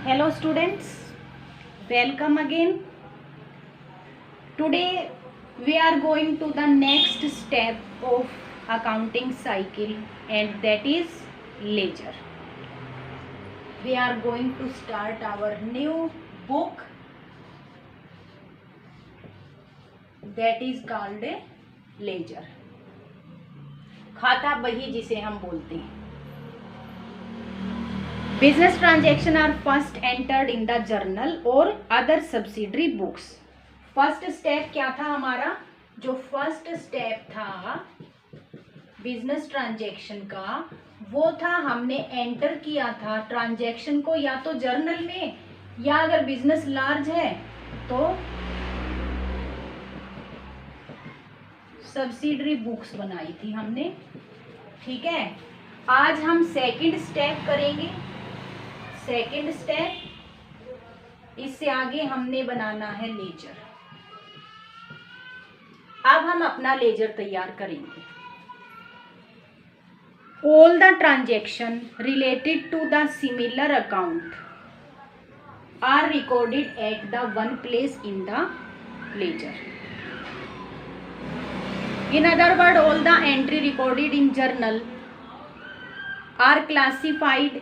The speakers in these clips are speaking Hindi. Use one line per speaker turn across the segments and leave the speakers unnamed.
Hello students, welcome again. Today we are going to the next step of accounting cycle, and that is ledger. We are going to start our new book that is called a ledger. खाता बही जिसे हम बोलते हैं. Business transaction are first entered in the journal or other subsidiary books. First step क्या था हमारा? जो फर्स्ट स्टेप था बिजनेस ट्रांजैक्शन का, वो था हमने एंटर किया था ट्रांजैक्शन को या तो जर्नल में, या अगर बिजनेस लार्ज है तो सब्सिडरी बुक्स बनाई थी हमने. ठीक है, आज हम सेकंड स्टेप करेंगे. सेकंड स्टेप, इससे आगे हमने बनाना है लेजर. अब हम अपना लेजर तैयार करेंगे. All the transaction related to the similar account are recorded at the one place in the ledger. In other words, all the entry recorded in journal are classified,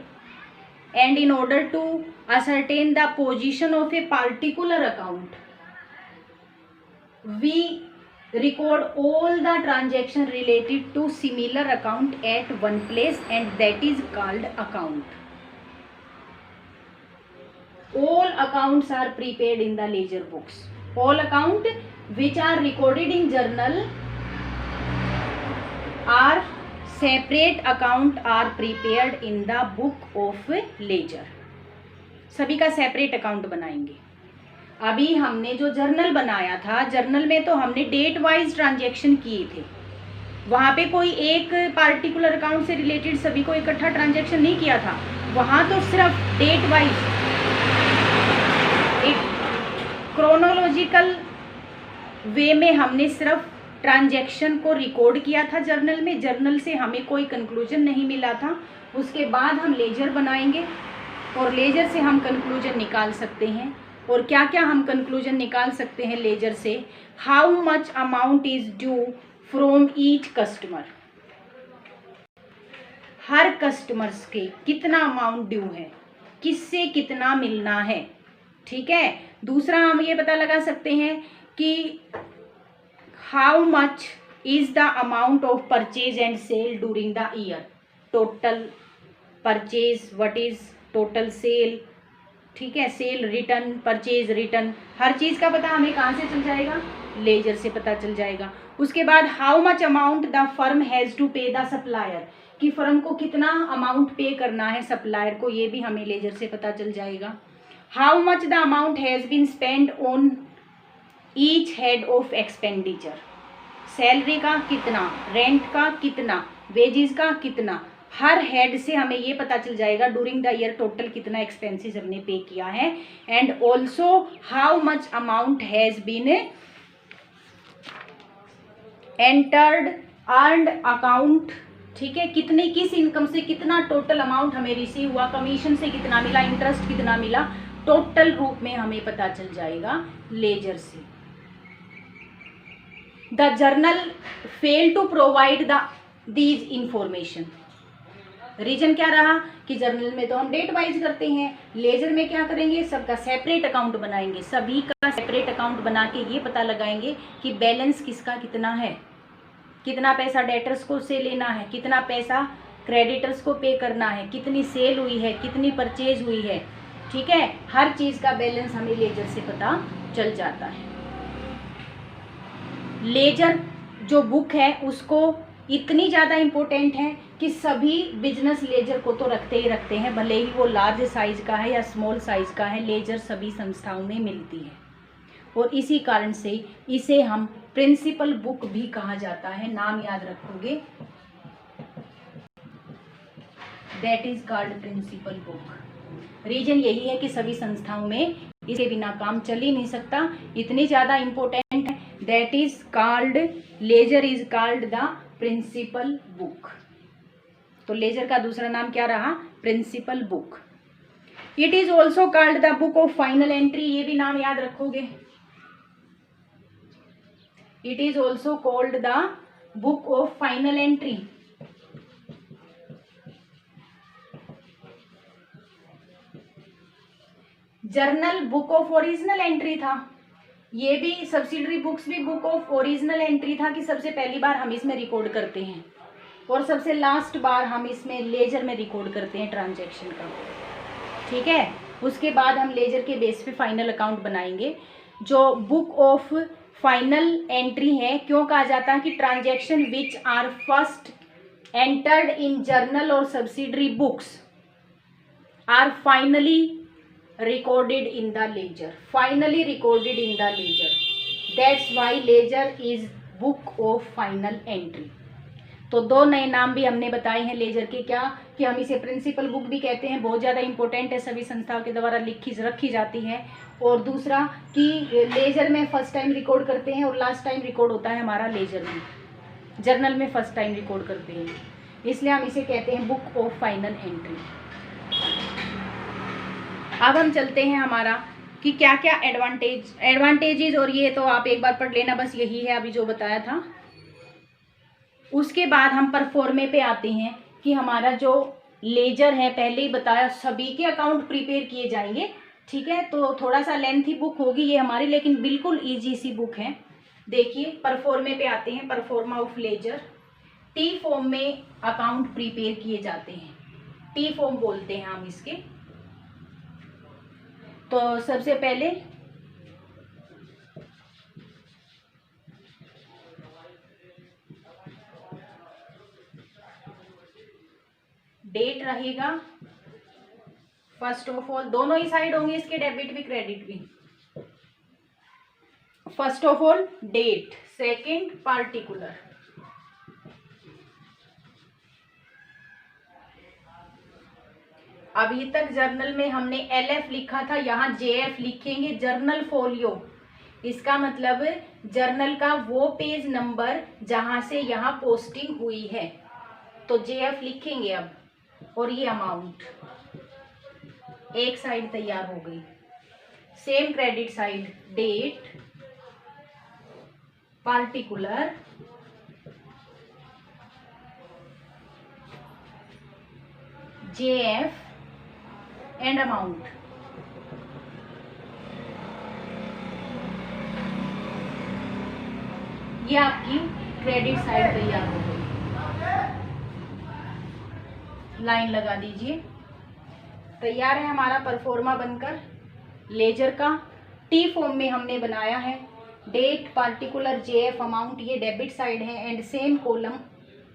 and in order to ascertain the position of a particular account, we record all the transaction related to similar account at one place, and that is called account. All accounts are prepared in the ledger books. All account which are recorded in journal are separate account are prepared in the book of ledger. सभी का सेपरेट अकाउंट बनाएंगे. अभी हमने जो जर्नल बनाया था, जर्नल में तो हमने डेट वाइज ट्रांजैक्शन किए थे. वहाँ पे कोई एक पार्टिकुलर अकाउंट से रिलेटेड सभी को इकट्ठा ट्रांजैक्शन नहीं किया था. वहाँ तो सिर्फ डेट वाइज एक क्रोनोलॉजिकल वे में हमने सिर्फ ट्रांजैक्शन को रिकॉर्ड किया था जर्नल में. जर्नल से हमें कोई कंक्लूजन नहीं मिला था. उसके बाद हम लेजर बनाएंगे और लेजर से हम कंक्लूजन निकाल सकते हैं. और क्या क्या हम कंक्लूजन निकाल सकते हैं लेजर से? How much amount is due from each customer. Her customers के कितना अमाउंट ड्यू है, किससे कितना मिलना है. ठीक है. दूसरा हम ये पता लगा सकते हैं कि how much is the amount of purchase and sale during the year. Total purchase, what is total sale. ठीक है, सेल रिटर्न, परचेज रिटर्न, हर चीज़ का पता हमें कहाँ से चल जाएगा? लेजर से पता चल जाएगा. उसके बाद how much amount the firm has to pay the supplier, कि फर्म को कितना अमाउंट पे करना है सप्लायर को, ये भी हमें लेजर से पता चल जाएगा. How much the amount has been spend on each head of expenditure. Salary का कितना, रेंट का कितना, वेजेस का कितना, हर हेड से हमें ये पता चल जाएगा डूरिंग द ईयर टोटल कितना एक्सपेंसेस हमने पे किया है. And also how much amount has been entered earned account. ठीक है, कितनी किस इनकम से कितना टोटल अमाउंट हमें रिसीव हुआ, कमीशन से कितना मिला, इंटरेस्ट कितना मिला, टोटल रूप में हमें पता चल जाएगा लेजर से. The journal failed to provide these information. Reason क्या रहा कि जर्नल में तो हम डेट वाइज करते हैं, लेजर में क्या करेंगे? सबका सेपरेट अकाउंट बनाएंगे. सभी का सेपरेट अकाउंट बना के ये पता लगाएंगे कि बैलेंस किसका कितना है, कितना पैसा डेटर्स को से लेना है, कितना पैसा क्रेडिटर्स को पे करना है, कितनी सेल हुई है, कितनी परचेज हुई है. ठीक है, हर चीज़ का बैलेंस हमें लेजर से पता चल जाता है. लेजर जो बुक है उसको इतनी ज़्यादा इम्पोर्टेंट है कि सभी बिजनेस लेजर को तो रखते ही रखते हैं, भले ही वो लार्ज साइज़ का है या स्मॉल साइज़ का है. लेजर सभी संस्थाओं में मिलती है और इसी कारण से इसे हम प्रिंसिपल बुक भी कहा जाता है. नाम याद रखोगे, that is called principal book. Reason यही है कि सभी संस्थाओं में इसके बिना काम चल ही नहीं सकता, इतनी ज़्यादा इम्पोर्टेंट है. That is called, ledger is called the principal book. तो लेजर का दूसरा नाम क्या रहा? Principal book. It is also called the book of final entry, ये भी नाम याद रखोगे। It is also called the book of final entry. Journal book of original entry था, ये भी सब्सिडरी बुक्स भी बुक ऑफ ओरिजिनल एंट्री था कि सबसे पहली बार हम इसमें रिकॉर्ड करते हैं और सबसे लास्ट बार हम इसमें लेजर में रिकॉर्ड करते हैं ट्रांजैक्शन का, ठीक है। उसके बाद हम लेजर के बेस पे फाइनल अकाउंट बनाएंगे। जो बुक ऑफ फाइनल एंट्री है, क्यों कहा जाता है कि transaction which are first entered in journal और subsidiary books are finally recorded in the ledger, finally recorded in the ledger, that's why ledger is book of final entry। तो दो नए नाम भी हमने बताए हैं लेजर के, क्या कि हम इसे प्रिंसिपल बुक भी कहते हैं, बहुत ज़्यादा इंपॉर्टेंट है, सभी संस्थाओं के द्वारा रखी जाती है। और दूसरा कि लेजर में फर्स्ट टाइम रिकॉर्ड करते हैं और लास्ट टाइम रिकॉर्ड होता है हमारा लेजर में, जर्नल में फर्स्ट टाइम रिकॉर्ड करते हैं, इसलिए हम इसे कहते हैं बुक ऑफ फाइनल एंट्री। अब हम चलते हैं हमारा कि क्या क्या एडवांटेजेस, और ये तो आप एक बार पढ़ लेना, बस यही है अभी जो बताया था। उसके बाद हम परफॉर्मे पे आते हैं कि हमारा जो लेजर है, पहले ही बताया सभी के अकाउंट प्रिपेयर किए जाएंगे, ठीक है। तो थोड़ा सा लेंथी बुक होगी ये हमारी, लेकिन बिल्कुल ईजी सी बुक है। देखिए परफॉर्मे पे आते हैं, proforma of ledger. T form में अकाउंट प्रिपेयर किए जाते हैं, टी फॉर्म बोलते हैं हम इसके। तो सबसे पहले डेट रहेगा फर्स्ट ऑफ ऑल, दोनों ही साइड होंगे इसके, डेबिट भी क्रेडिट भी। First of all date, second particular. अभी तक जर्नल में हमने LF लिखा था, यहाँ JF लिखेंगे, जर्नल फोलियो। इसका मतलब जर्नल का वो पेज नंबर जहाँ से यहाँ पोस्टिंग हुई है, तो JF लिखेंगे अब। और ये अमाउंट, एक साइड तैयार हो गई। Same credit side, date, particular, JF and amount. ये आपकी क्रेडिट साइड तैयार हो गई। लाइन लगा दीजिए, तैयार है हमारा परफॉर्मा बनकर लेजर का। टी फॉर्म में हमने बनाया है, डेट, पार्टिकुलर, JF, अमाउंट, ये डेबिट साइड है and same column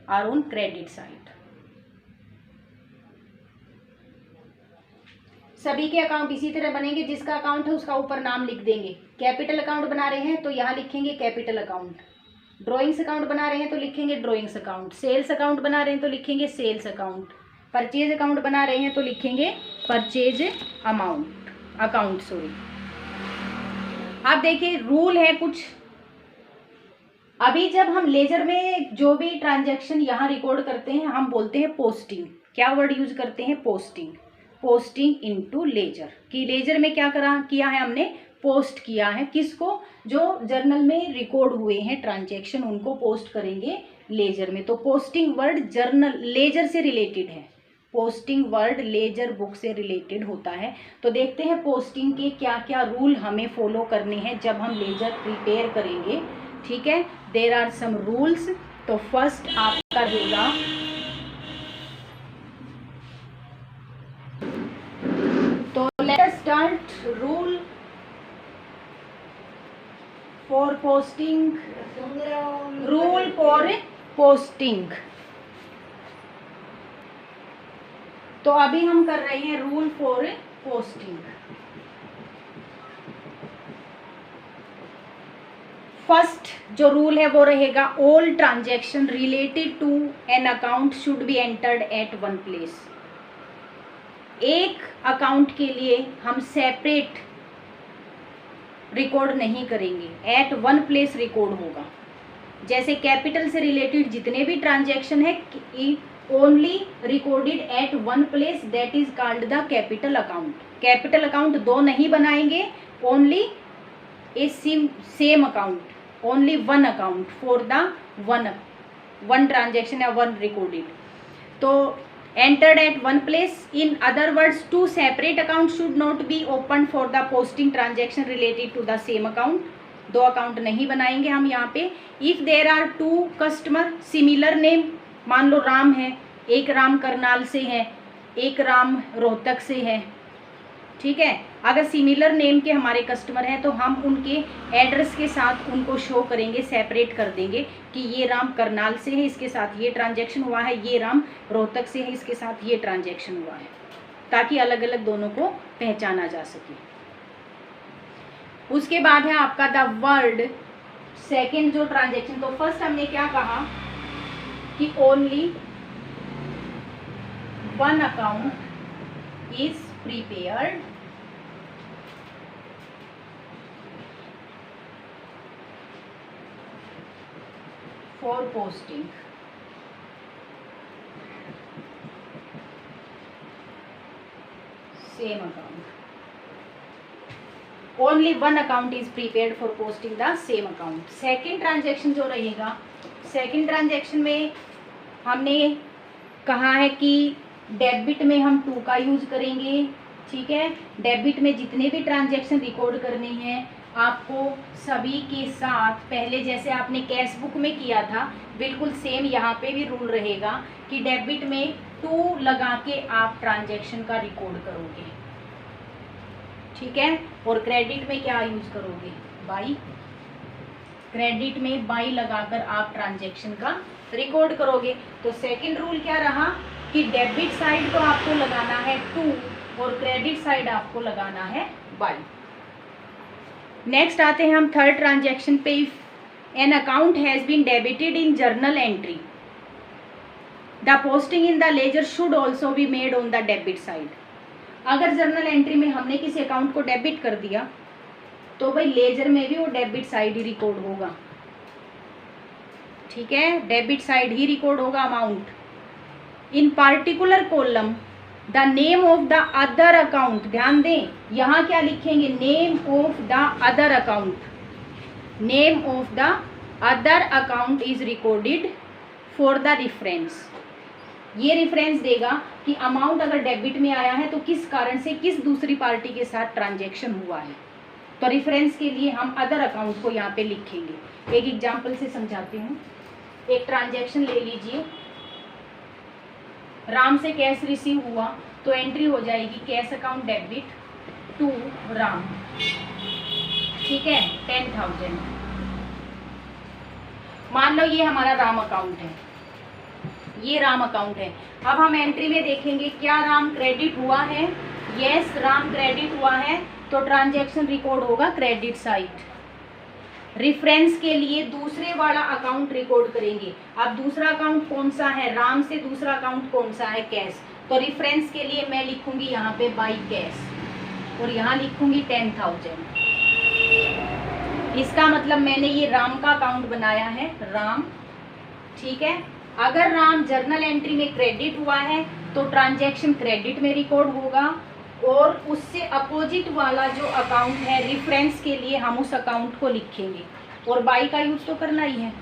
are on credit side. सभी के अकाउंट इसी तरह बनेंगे, जिसका अकाउंट है उसका ऊपर नाम लिख देंगे। कैपिटल अकाउंट बना रहे हैं तो यहाँ लिखेंगे कैपिटल अकाउंट, ड्राइंग्स अकाउंट बना रहे हैं तो लिखेंगे ड्राइंग्स अकाउंट, सेल्स अकाउंट बना रहे हैं तो लिखेंगे सेल्स अकाउंट, परचेज अकाउंट बना रहे हैं तो लिखेंगे परचेज अकाउंट। सॉरी, आप देखिए रूल है कुछ। अभी जब हम लेजर में जो भी ट्रांजैक्शन यहाँ रिकॉर्ड करते हैं हम बोलते हैं पोस्टिंग। क्या वर्ड यूज करते हैं? पोस्टिंग। पोस्टिंग इनटू लेजर, कि लेजर में क्या किया है हमने, पोस्ट किया है। किसको? जो जर्नल में रिकॉर्ड हुए हैं ट्रांजैक्शन उनको पोस्ट करेंगे लेजर में। तो पोस्टिंग वर्ड जर्नल लेजर से रिलेटेड है, पोस्टिंग वर्ड लेजर बुक से रिलेटेड होता है। तो देखते हैं पोस्टिंग के क्या क्या रूल हमें फॉलो करने हैं जब हम लेजर प्रिपेयर करेंगे। ठीक है, देयर आर सम रूल्स। तो फर्स्ट आपका रहेगा तो let us start rule for posting. Rule for posting, तो अभी हम कर रहे हैं रूल फॉर पोस्टिंग। फर्स्ट जो रूल है वो रहेगा all transaction related to an account should be entered at one place. एक अकाउंट के लिए हम सेपरेट रिकॉर्ड नहीं करेंगे, एट वन प्लेस रिकॉर्ड होगा। जैसे कैपिटल से रिलेटेड जितने भी ट्रांजैक्शन है only recorded at one place, that is called the capital account. Capital account दो नहीं बनाएंगे, only A same account, only one account for the one transaction या वन रिकॉर्डेड। तो entered at one place, in other words two separate accounts should not be opened for the posting transaction related to the same account। दो अकाउंट नहीं बनाएंगे हम यहाँ पे। If there are two customer similar name, मान लो राम है, एक राम करनाल से है, एक राम रोहतक से है, ठीक है। अगर सिमिलर नेम के हमारे कस्टमर हैं तो हम उनके एड्रेस के साथ उनको शो करेंगे, सेपरेट कर देंगे कि ये राम करनाल से है, इसके साथ ये ट्रांजैक्शन हुआ है, ये राम रोहतक से है, इसके साथ ये ट्रांजैक्शन हुआ है, ताकि अलग अलग दोनों को पहचाना जा सके। उसके बाद है आपका द वर्ड सेकेंड जो ट्रांजैक्शन। तो फर्स्ट हमने क्या कहा कि only one account is prepared for posting. Same account, only one account is prepared for posting the same account. Second transaction जो रहेगा, सेकेंड ट्रांजेक्शन में हमने कहा है कि डेबिट में हम टू का यूज करेंगे, ठीक है। डेबिट में जितने भी ट्रांजेक्शन रिकॉर्ड करने हैं आपको सभी के साथ, पहले जैसे आपने कैश बुक में किया था बिल्कुल सेम यहाँ पे भी रूल रहेगा कि डेबिट में टू लगा के आप ट्रांजेक्शन का रिकॉर्ड करोगे, ठीक है। और क्रेडिट में क्या यूज करोगे, बाई। क्रेडिट में बाई लगाकर आप ट्रांजेक्शन का रिकॉर्ड करोगे। तो सेकंड रूल क्या रहा कि डेबिट साइड तो आपको लगाना है टू और क्रेडिट साइड आपको लगाना है बाई। नेक्स्ट आते हैं हम थर्ड ट्रांजेक्शन पे। If an account has been debited in journal entry, the posting in the ledger should also be made on the debit side. अगर जर्नल एंट्री में हमने किसी अकाउंट को डेबिट कर दिया तो भाई लेजर में भी वो डेबिट साइड ही रिकॉर्ड होगा, ठीक है। डेबिट साइड ही रिकॉर्ड होगा amount. In particular column the name of the other account, ध्यान दें यहाँ क्या लिखेंगे, name of the other account, name of the other account is recorded for the reference. ये रेफरेंस देगा कि अमाउंट अगर डेबिट में आया है तो किस कारण से, किस दूसरी पार्टी के साथ ट्रांजैक्शन हुआ है। तो रेफरेंस के लिए हम अदर अकाउंट को यहाँ पे लिखेंगे। एक एग्जांपल से समझाती हूँ। एक ट्रांजैक्शन ले लीजिए, राम से कैश रिसीव हुआ तो एंट्री हो जाएगी cash account debit to Ram, ठीक है, 10,000। मान लो ये हमारा राम अकाउंट है, ये राम अकाउंट है। अब हम एंट्री में देखेंगे क्या राम क्रेडिट हुआ है, यस राम क्रेडिट हुआ है, तो ट्रांजैक्शन रिकॉर्ड होगा क्रेडिट साइड। रेफरेंस के लिए दूसरे वाला अकाउंट रिकॉर्ड करेंगे। अब दूसरा अकाउंट कौन सा है, राम से दूसरा अकाउंट कौन सा है, कैश। तो रेफरेंस के लिए मैं लिखूंगी यहाँ पे बाई कैश और यहाँ लिखूंगी 10,000। इसका मतलब मैंने ये राम का अकाउंट बनाया है, राम, ठीक है। अगर राम जर्नल एंट्री में क्रेडिट हुआ है तो ट्रांजैक्शन क्रेडिट में रिकॉर्ड होगा और उससे अपोजिट वाला जो अकाउंट है रेफरेंस के लिए हम उस अकाउंट को लिखेंगे और बाई का यूज तो करना ही है,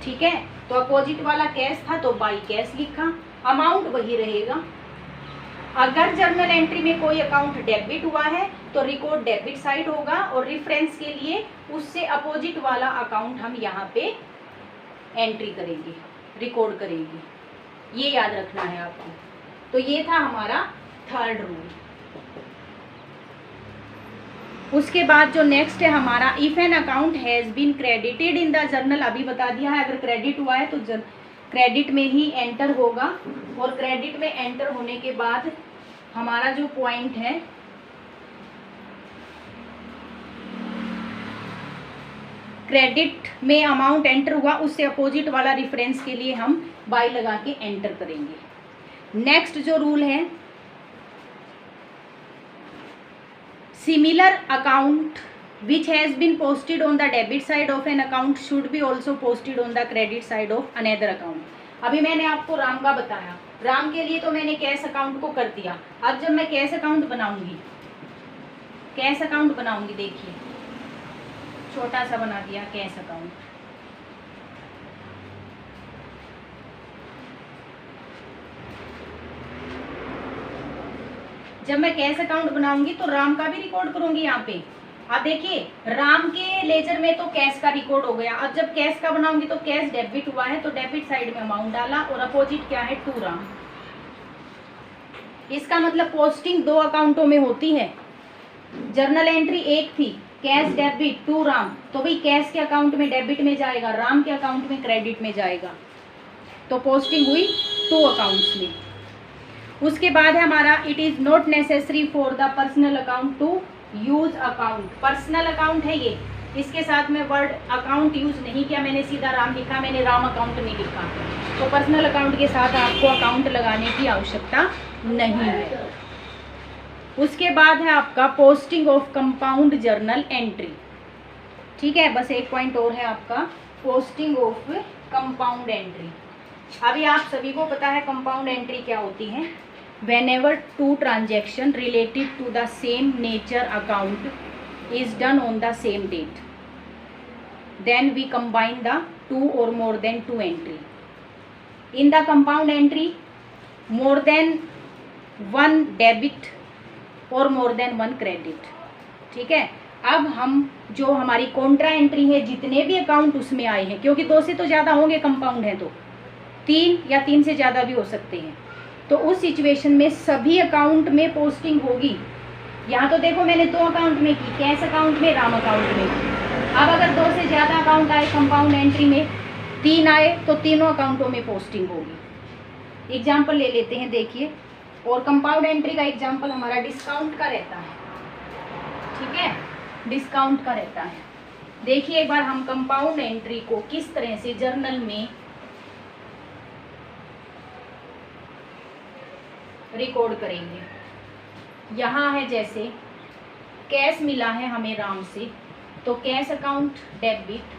ठीक है। तो अपोजिट वाला कैश था तो बाई कैश लिखा, अमाउंट वही रहेगा। अगर जर्नल एंट्री में कोई अकाउंट डेबिट हुआ है तो रिकॉर्ड डेबिट साइड होगा और रेफरेंस के लिए उससे अपोजिट वाला अकाउंट हम यहाँ पे एंट्री करेंगे, रिकॉर्ड करेंगे। ये याद रखना है आपको। तो ये था हमारा थर्ड रूल। उसके बाद जो नेक्स्ट है हमारा, if an account has been credited in the journal, अभी बता दिया है अगर क्रेडिट हुआ है तो क्रेडिट में ही एंटर होगा और क्रेडिट में एंटर होने के बाद हमारा जो पॉइंट है क्रेडिट में अमाउंट एंटर हुआ उससे अपोजिट वाला रेफरेंस के लिए हम बाई लगा के एंटर करेंगे। नेक्स्ट जो रूल है, similar account which has been posted on the debit side of an account should be also posted on the credit side of another account। अभी मैंने आपको राम का बताया, राम के लिए तो मैंने कैश अकाउंट को कर दिया। अब जब मैं कैश अकाउंट बनाऊंगी, कैश अकाउंट बनाऊंगी, देखिए छोटा सा बना दिया कैश अकाउंट। जब मैं कैश अकाउंट बनाऊंगी तो राम का भी रिकॉर्ड करूंगी यहाँ पे। अब देखिए राम के लेजर में तो कैश का रिकॉर्ड हो गया। अब जब कैश का बनाऊंगी तो कैश डेबिट हुआ है तो डेबिट साइड में अमाउंट डाला और अपोजिट क्या है, टू राम। इसका मतलब पोस्टिंग दो अकाउंटों में होती है। जर्नल एंट्री एक थी, कैश डेबिट टू राम, तो भाई कैश के अकाउंट में डेबिट में जाएगा, राम के अकाउंट में क्रेडिट में जाएगा, तो पोस्टिंग हुई टू अकाउंट्स में। उसके बाद है हमारा it is not necessary for the personal account to use account. Personal account है ये, इसके साथ में वर्ड अकाउंट यूज नहीं किया, मैंने सीधा राम लिखा, मैंने राम अकाउंट नहीं लिखा। तो पर्सनल अकाउंट के साथ आपको अकाउंट लगाने की आवश्यकता नहीं है। उसके बाद है आपका posting of compound journal entry. ठीक है, बस एक पॉइंट और है आपका पोस्टिंग ऑफ कंपाउंड एंट्री। अभी आप सभी को पता है कंपाउंड एंट्री क्या होती है। whenever two transaction related to the same nature account is done on the same date, then we combine the two or more than two entry. In the compound entry, more than one debit और more than one credit. ठीक है, अब हम जो हमारी कॉन्ट्रा एंट्री है, जितने भी अकाउंट उसमें आए हैं, क्योंकि दो से तो ज़्यादा होंगे कंपाउंड है, तो तीन या तीन से ज़्यादा भी हो सकते हैं, तो उस सिचुएशन में सभी अकाउंट में पोस्टिंग होगी। यहाँ तो देखो मैंने दो अकाउंट में की, कैश अकाउंट में, राम अकाउंट में। अब अगर दो से ज़्यादा अकाउंट आए कंपाउंड एंट्री में, तीन आए, तो तीनों अकाउंटों में पोस्टिंग होगी। एग्जाम्पल ले लेते हैं, देखिए। और कंपाउंड एंट्री का एग्जाम्पल हमारा डिस्काउंट का रहता है। ठीक है, डिस्काउंट का रहता है। देखिए एक बार हम कंपाउंड एंट्री को किस तरह से जर्नल में रिकॉर्ड करेंगे। यहाँ है जैसे कैश मिला है हमें राम से, तो कैश अकाउंट डेबिट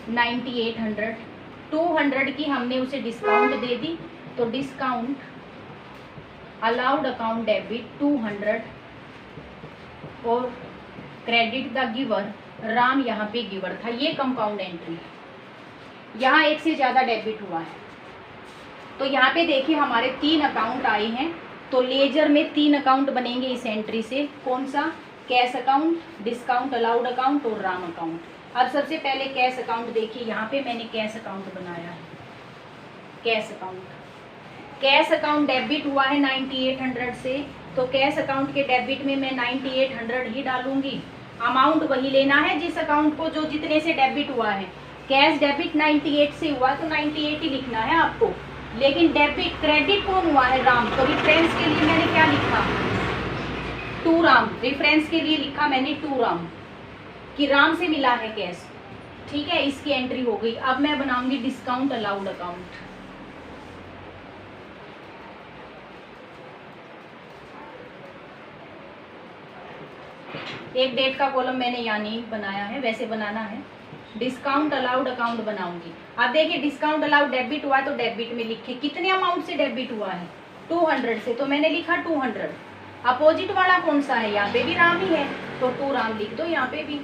9800, 200 की हमने उसे डिस्काउंट दे दी, तो डिस्काउंट अलाउड अकाउंट डेबिट 200 और क्रेडिट द गिवर, राम यहाँ पे गिवर था। ये कंपाउंड एंट्री। यहाँ एक से ज़्यादा डेबिट हुआ है, तो यहाँ पे देखिए हमारे तीन अकाउंट आए हैं, तो लेजर में तीन अकाउंट बनेंगे इस एंट्री से। कौन सा? Cash account, discount allowed account और राम अकाउंट। अब सबसे पहले कैश अकाउंट देखिए, यहाँ पे मैंने कैश अकाउंट बनाया है। कैश अकाउंट डेबिट हुआ है 9800 से, तो कैश अकाउंट के डेबिट में मैं 9800 ही डालूंगी। अमाउंट वही लेना है जिस अकाउंट को जो जितने से डेबिट हुआ है। कैश डेबिट 98 से हुआ तो 98 ही लिखना है आपको, लेकिन डेबिट क्रेडिट कौन हुआ है? राम। तो रिफरेंस के लिए मैंने क्या लिखा? 2 राम। रिफरेंस के लिए लिखा मैंने 2 राम कि राम से मिला है कैश। ठीक है, इसकी एंट्री हो गई। अब मैं बनाऊंगी डिस्काउंट अलाउड अकाउंट। एक डेट का कॉलम मैंने यहाँ नहीं बनाया है, वैसे बनाना है। डिस्काउंट अलाउड अकाउंट बनाऊंगी। अब देखिए डिस्काउंट अलाउड डेबिट हुआ है तो डेबिट में लिखे कितने अमाउंट से डेबिट हुआ है? 200 से, तो मैंने लिखा 200। अपोजिट वाला कौन सा है? यहाँ पे भी राम ही है, तो 2 राम लिख दो। यहाँ पे भी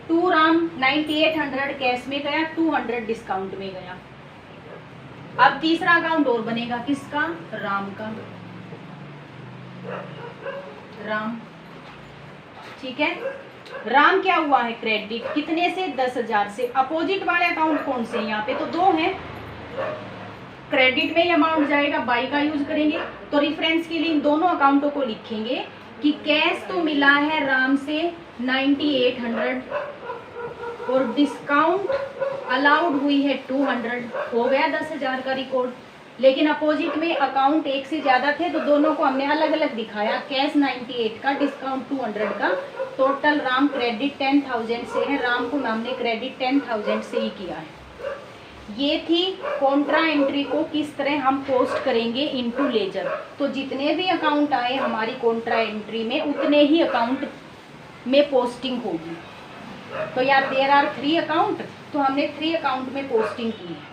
2 राम 9800 कैश में गया, 200 डिस्काउंट में गया। अब तीसरा अकाउंट और बनेगा, किसका? राम का। राम। ठीक है, राम क्या हुआ है? क्रेडिट। कितने से? 10,000 से। अपोजिट वाले अकाउंट कौन से? यहाँ पे तो 2 हैं, क्रेडिट में ही अमाउंट जाएगा, बाई का यूज करेंगे। तो रिफरेंस के लिए इन दोनों अकाउंटों को लिखेंगे कि कैश तो मिला है राम से 9800 और डिस्काउंट अलाउड हुई है 200, हो गया 10,000 का रिकॉर्ड। लेकिन अपोजिट में अकाउंट एक से ज़्यादा थे तो दोनों को हमने अलग अलग दिखाया। कैश 98 का, डिस्काउंट 200 का। टोटल राम क्रेडिट 10,000 से है, राम को हमने क्रेडिट 10,000 से ही किया है। ये थी कॉन्ट्रा एंट्री को किस तरह हम पोस्ट करेंगे इनटू लेजर। तो जितने भी अकाउंट आए हमारी कॉन्ट्रा एंट्री में, उतने ही अकाउंट में पोस्टिंग होगी। तो यार देयर आर 3 अकाउंट, तो हमने 3 अकाउंट में पोस्टिंग की है।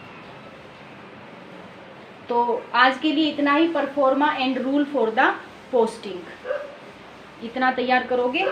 तो आज के लिए इतना ही। Proforma and rule for the posting इतना तैयार करोगे।